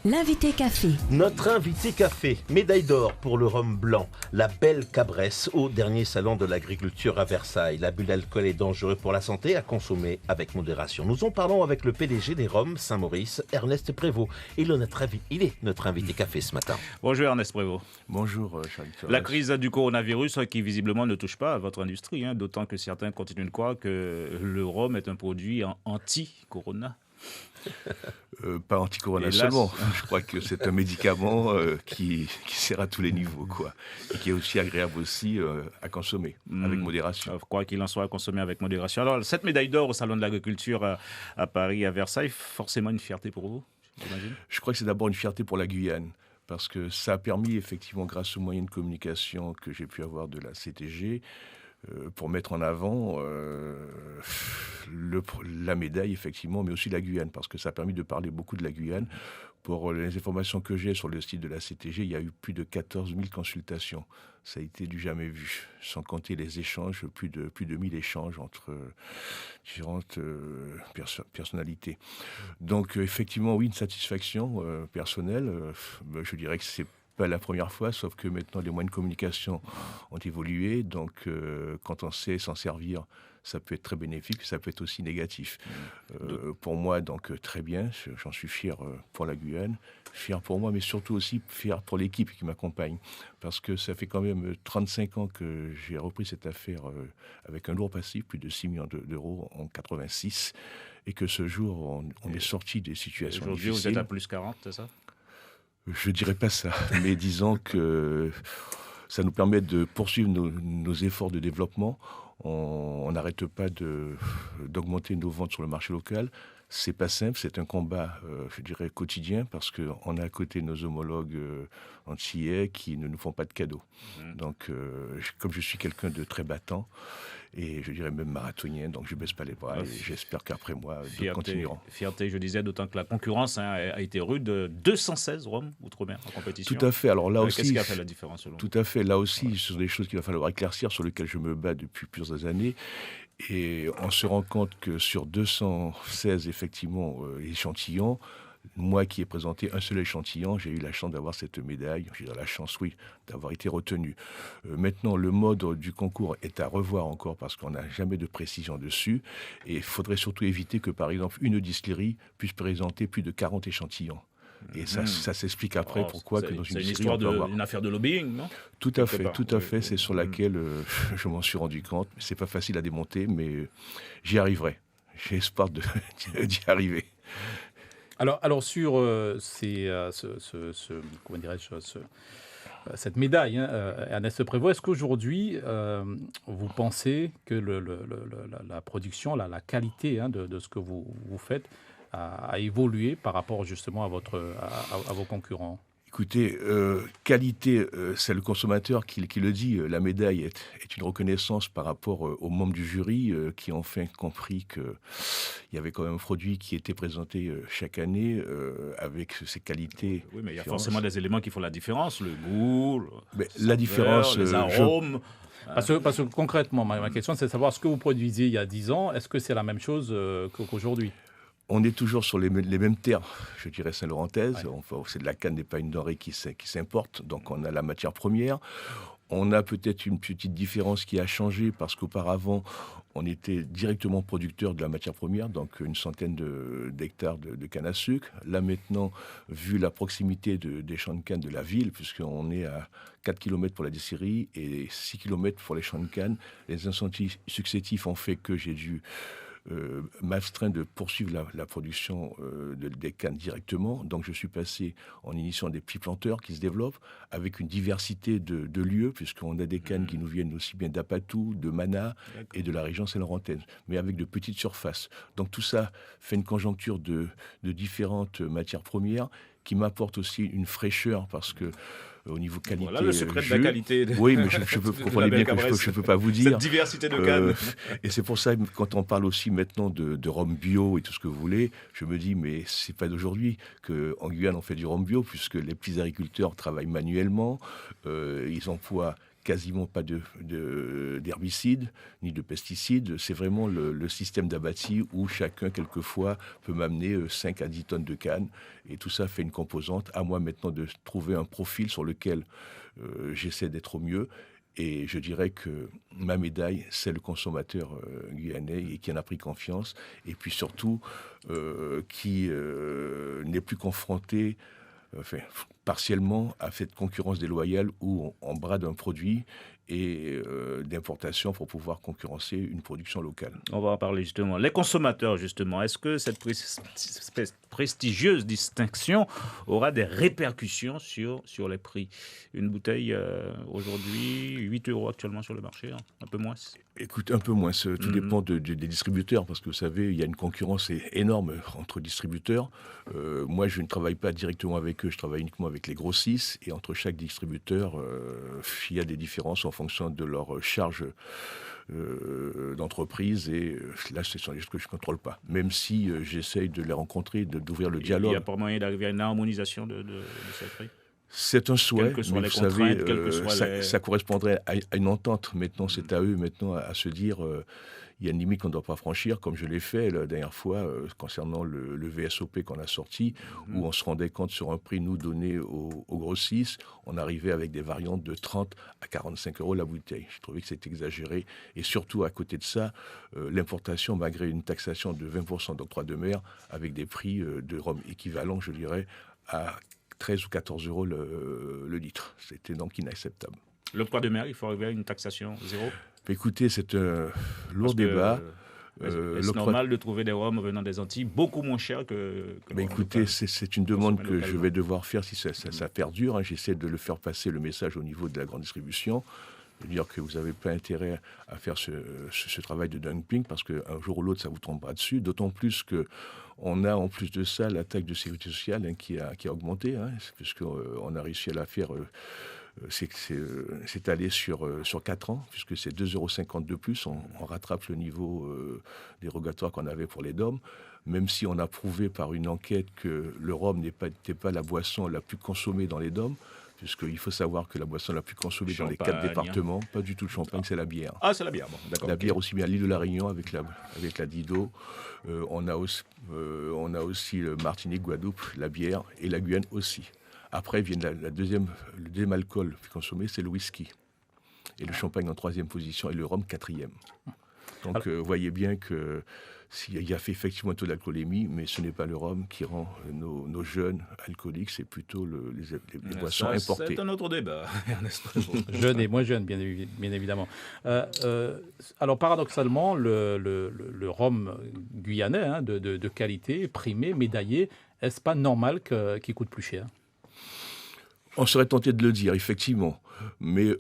L'invité café. Notre invité café, médaille d'or pour le rhum blanc, la belle Cabresse au dernier salon de l'agriculture à Versailles. L'abus d'alcool est dangereux pour la santé, à consommer avec modération. Nous en parlons avec le PDG des Rhums Saint-Maurice, Ernest Prévost. Il est notre invité café ce matin. Bonjour Ernest Prévost. Bonjour Charles. La crise du coronavirus qui visiblement ne touche pas à votre industrie, d'autant que certains continuent de croire que le rhum est un produit anti-corona. Pas anti-corona seulement. Je crois que c'est un médicament qui sert à tous les niveaux, quoi, et qui est aussi agréable aussi à consommer avec modération. Quoi qu'il en soit, à consommer avec modération. Alors, cette médaille d'or au Salon de l'Agriculture à Paris, à Versailles, forcément une fierté pour vous, j'imagine? Je crois que c'est d'abord une fierté pour la Guyane, parce que ça a permis effectivement, grâce aux moyens de communication que j'ai pu avoir de la CTG, pour mettre en avant la médaille, effectivement, mais aussi la Guyane, parce que ça a permis de parler beaucoup de la Guyane. Pour les informations que j'ai sur le site de la CTG, il y a eu plus de 14 000 consultations. Ça a été du jamais vu, sans compter les échanges, plus de 1000 échanges entre différentes personnalités. Donc, effectivement, oui, une satisfaction personnelle. Je dirais que c'est pas la première fois, sauf que maintenant les moyens de communication ont évolué, donc quand on sait s'en servir, ça peut être très bénéfique, ça peut être aussi négatif. Pour moi, donc très bien, j'en suis fier pour la Guyane, fier pour moi, mais surtout aussi fier pour l'équipe qui m'accompagne, parce que ça fait quand même 35 ans que j'ai repris cette affaire avec un lourd passif, plus de 6 millions d'euros en 86, et que ce jour, on est sorti des situations difficiles. Aujourd'hui, vous êtes à plus 40, c'est ça ? Je dirais pas ça, mais disons que ça nous permet de poursuivre nos efforts de développement. On n'arrête pas d'augmenter nos ventes sur le marché local. C'est pas simple, c'est un combat, je dirais, quotidien, parce qu'on a à côté nos homologues antillais qui ne nous font pas de cadeaux. Donc, comme je suis quelqu'un de très battant, et je dirais même marathonien, donc je ne baisse pas les bras, et j'espère qu'après moi, d'autres continueront. Fierté, je disais, d'autant que la concurrence a été rude. 216 Rhums outre-mer en compétition. Tout à fait. Alors là aussi, qu'est-ce qui a fait la différence selon vous ? Tout à fait. Là aussi, ce sont des choses qu'il va falloir éclaircir, sur lesquelles je me bats depuis plusieurs années. Et on se rend compte que sur 216, effectivement, échantillons, moi qui ai présenté un seul échantillon, j'ai eu la chance d'avoir cette médaille. J'ai eu la chance, oui, d'avoir été retenu. Maintenant, le mode du concours est à revoir encore parce qu'on n'a jamais de précision dessus. Et il faudrait surtout éviter que, par exemple, une distillerie puisse présenter plus de 40 échantillons. Et ça s'explique après pourquoi que dans une histoire une affaire de lobbying, non ? Tout à fait. C'est sur laquelle je m'en suis rendu compte. C'est pas facile à démonter, mais j'y arriverai. J'ai espoir d'y arriver. Alors sur cette médaille, Ernest Prévost, est-ce qu'aujourd'hui, vous pensez que la production, la qualité de ce que vous faites a évolué par rapport justement à vos concurrents ? Écoutez, qualité, c'est le consommateur qui le dit. La médaille est une reconnaissance par rapport aux membres du jury qui ont enfin compris qu'il y avait quand même un produit qui était présenté chaque année avec ses qualités. Oui, mais il y a forcément des éléments qui font la différence, le goût, la différence, les arômes. Parce que concrètement, ma question, c'est de savoir ce que vous produisiez il y a 10 ans, est-ce que c'est la même chose qu'aujourd'hui ? On est toujours sur les mêmes terres, je dirais saint-laurentaise. Ouais. Enfin, c'est de la canne n'est pas une denrée qui s'importe, donc on a la matière première. On a peut-être une petite différence qui a changé parce qu'auparavant, on était directement producteur de la matière première, donc une centaine d'hectares de canne à sucre. Là maintenant, vu la proximité des champs de canne de la ville, puisqu'on est à 4 km pour la distillerie et 6 km pour les champs de canne, les incendies successifs ont fait que j'ai dû m'astreint de poursuivre la production des cannes directement. Donc je suis passé en initiant des petits planteurs qui se développent avec une diversité de lieux, puisqu'on a des cannes qui nous viennent aussi bien d'Apatou, de Mana et de la région saint-laurentaise, mais avec de petites surfaces. Donc tout ça fait une conjoncture de différentes matières premières qui m'apporte aussi une fraîcheur parce que au niveau qualité. Voilà le secret de la qualité. Oui, mais je peux comprendre bien que je ne peux pas vous dire. Cette diversité de cannes. Et c'est pour ça que quand on parle aussi maintenant de rhum bio et tout ce que vous voulez, je me dis, mais c'est pas d'aujourd'hui qu'en Guyane on fait du rhum bio, puisque les petits agriculteurs travaillent manuellement, ils emploient quasiment pas d'herbicides, ni de pesticides. C'est vraiment le système d'abatis où chacun, quelquefois, peut m'amener 5 à 10 tonnes de canne. Et tout ça fait une composante. À moi maintenant de trouver un profil sur lequel j'essaie d'être au mieux. Et je dirais que ma médaille, c'est le consommateur guyanais et qui en a pris confiance. Et puis surtout, qui n'est plus confronté partiellement à cette concurrence déloyale où on brade un produit et d'importation pour pouvoir concurrencer une production locale. On va en parler justement. Les consommateurs, justement, est-ce que cette prestigieuse distinction aura des répercussions sur les prix? Une bouteille, aujourd'hui, 8 € actuellement sur le marché, hein, un peu moins. Écoute, un peu moins. Tout dépend des distributeurs, parce que vous savez, il y a une concurrence énorme entre distributeurs. Moi, je ne travaille pas directement avec eux, je travaille uniquement avec les grossistes. Et entre chaque distributeur, il y a des différences en fonction de leur charge d'entreprise. Et là, ce sont des choses que je ne contrôle pas. Même si j'essaye de les rencontrer, d'ouvrir le dialogue. Il n'y a pas moyen d'arriver à une harmonisation de ces prix? C'est un souhait, mais vous savez, les... ça correspondrait à une entente. Maintenant, c'est à eux à se dire, il y a une limite qu'on ne doit pas franchir, comme je l'ai fait la dernière fois concernant le VSOP qu'on a sorti, où on se rendait compte sur un prix nous donné aux grossistes, on arrivait avec des variantes de 30 à 45 € la bouteille. Je trouvais que c'était exagéré. Et surtout, à côté de ça, l'importation, malgré une taxation de 20% d'octroi de mer, avec des prix de rhum équivalents, je dirais, à 13 ou 14 € le litre. C'était donc inacceptable. L'octroi de mer, il faut arriver à une taxation zéro? Écoutez, c'est un lourd débat. Est-ce normal de trouver des rhums venant des Antilles beaucoup moins chers que écoutez, c'est une demande que je vais devoir faire si ça perdure. Hein. J'essaie de le faire passer, le message, au niveau de la grande distribution. De dire que vous n'avez pas intérêt à faire ce travail de dumping, parce qu'un jour ou l'autre, ça vous tombera dessus. D'autant plus qu'on a, en plus de ça, la taxe de sécurité sociale qui a augmenté, puisqu'on a réussi à la faire s'étaler sur 4 ans, puisque c'est 2,50 € de plus. On rattrape le niveau dérogatoire qu'on avait pour les DOM, même si on a prouvé par une enquête que le rhum n'était pas la boisson la plus consommée dans les DOM, puisqu'il faut savoir que la boisson la plus consommée dans les 4 départements, pas du tout le champagne, c'est la bière. Ah, c'est la bière, bon, d'accord. La bière aussi bien à l'île de la Réunion avec la Dido. On a aussi le Martinique, Guadeloupe, la bière, et la Guyane aussi. Après vient le deuxième alcool consommé, c'est le whisky. Et le champagne en 3e position et le rhum 4e. Donc vous voyez bien que s'il y a fait effectivement un taux d'alcoolémie, mais ce n'est pas le rhum qui rend nos jeunes alcooliques, c'est plutôt les boissons importées. C'est un autre débat. Jeune et moins jeune, bien évidemment. Alors paradoxalement, le rhum guyanais, de qualité, primé, médaillé, est-ce pas normal qu'il coûte plus cher? On serait tenté de le dire, effectivement. Mais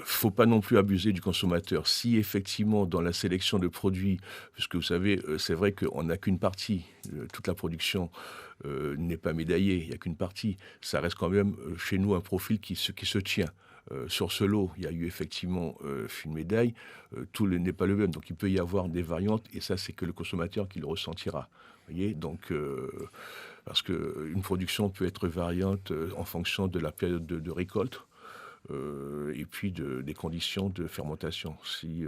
faut pas non plus abuser du consommateur. Si effectivement, dans la sélection de produits, puisque vous savez, c'est vrai qu'on n'a qu'une partie, toute la production n'est pas médaillée, il n'y a qu'une partie. Ça reste quand même chez nous un profil qui se tient. Sur ce lot, il y a eu effectivement une médaille, tout n'est pas le même. Donc il peut y avoir des variantes, et ça, c'est que le consommateur qui le ressentira. Vous voyez, donc, parce qu'une production peut être variante en fonction de la période de récolte. Et puis des conditions de fermentation. Si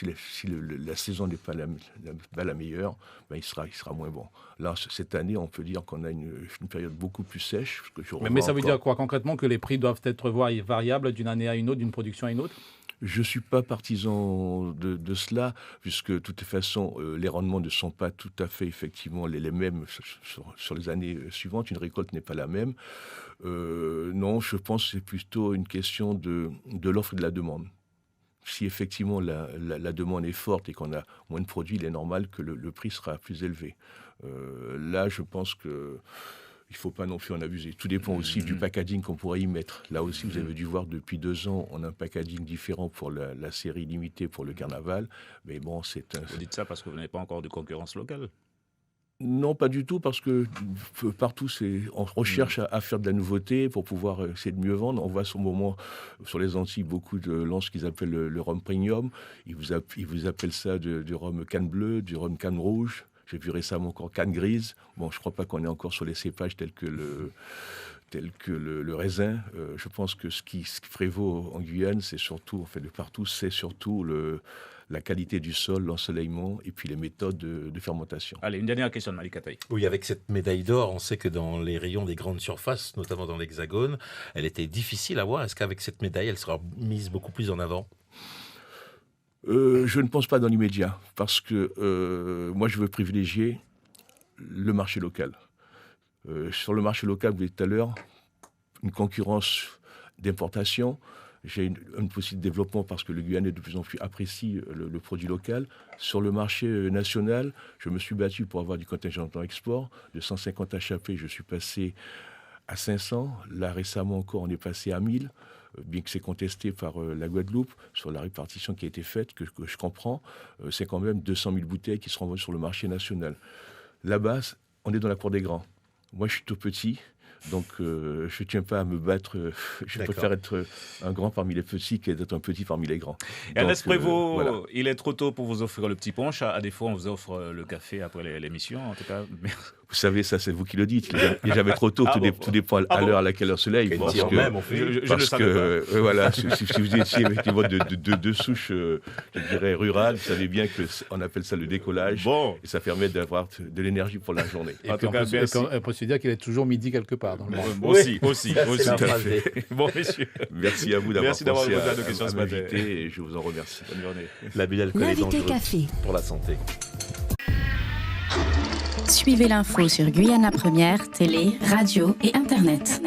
la saison n'est pas la meilleure, ben il sera moins bon. Là, cette année, on peut dire qu'on a une période beaucoup plus sèche. Mais ça veut dire quoi concrètement? Que les prix doivent être variables d'une année à une autre, d'une production à une autre? Je ne suis pas partisan de cela, puisque de toute façon, les rendements ne sont pas tout à fait effectivement les mêmes sur les années suivantes. Une récolte n'est pas la même. Non, je pense que c'est plutôt une question de l'offre et de la demande. Si effectivement la demande est forte et qu'on a moins de produits, il est normal que le prix sera plus élevé. Là, je pense que il ne faut pas non plus en abuser. Tout dépend aussi du packaging qu'on pourrait y mettre. Là aussi, vous avez dû voir depuis 2 ans, on a un packaging différent pour la série limitée pour le carnaval. Mais bon, Vous dites ça parce que vous n'avez pas encore de concurrence locale? Non, pas du tout, parce que partout, on recherche à faire de la nouveauté pour pouvoir essayer de mieux vendre. On voit sur le moment, sur les Antilles, beaucoup de lancent ce qu'ils appellent le rhum premium. Ils vous appellent ça du rhum canne bleue, du rhum canne rouge. J'ai vu récemment encore canne grise. Bon, je ne crois pas qu'on est encore sur les cépages tels que le raisin. Je pense que ce qui prévaut en Guyane, c'est surtout, en fait, de partout, c'est surtout la qualité du sol, l'ensoleillement et puis les méthodes de fermentation. Allez, une dernière question de Malika Taï. Oui, avec cette médaille d'or, on sait que dans les rayons des grandes surfaces, notamment dans l'Hexagone, elle était difficile à voir. Est-ce qu'avec cette médaille, elle sera mise beaucoup plus en avant ? Je ne pense pas dans l'immédiat, parce que moi, je veux privilégier le marché local. Sur le marché local, vous dites tout à l'heure, une concurrence d'importation. J'ai un possible développement parce que le Guyanais de plus en plus apprécie le produit local. Sur le marché national, je me suis battu pour avoir du contingent en export. De 150 HAP, je suis passé à 500. Là, récemment encore, on est passé à 1000. Bien que c'est contesté par la Guadeloupe, sur la répartition qui a été faite, que je comprends, c'est quand même 200 000 bouteilles qui seront vendues sur le marché national. Là-bas, on est dans la cour des grands. Moi, je suis tout petit, donc je ne tiens pas à me battre. Je préfère être un grand parmi les petits qu'être un petit parmi les grands. Ernest Prévost, voilà. Il est trop tôt pour vous offrir le petit punch. À défaut, on vous offre le café après l'émission. En tout cas, vous savez, ça, c'est vous qui le dites. Il n'est jamais trop tôt. Tout dépend à l'heure à laquelle on se lève. Je parce ne que voilà, si vous étiez effectivement de souche, je dirais, rurale, vous savez bien qu'on appelle ça le décollage. Bon. Et ça permet d'avoir de l'énergie pour la journée. Et puis on peut se dire qu'il est toujours midi quelque part. Dans le monde. Aussi. Bon, messieurs. Merci à vous d'avoir posé à nos questions ce matin. et je vous en remercie. Bonne journée. L'abus d'alcool est L'invité dangereux café. pour la santé. Suivez l'info sur Guyana Première, télé, radio et Internet.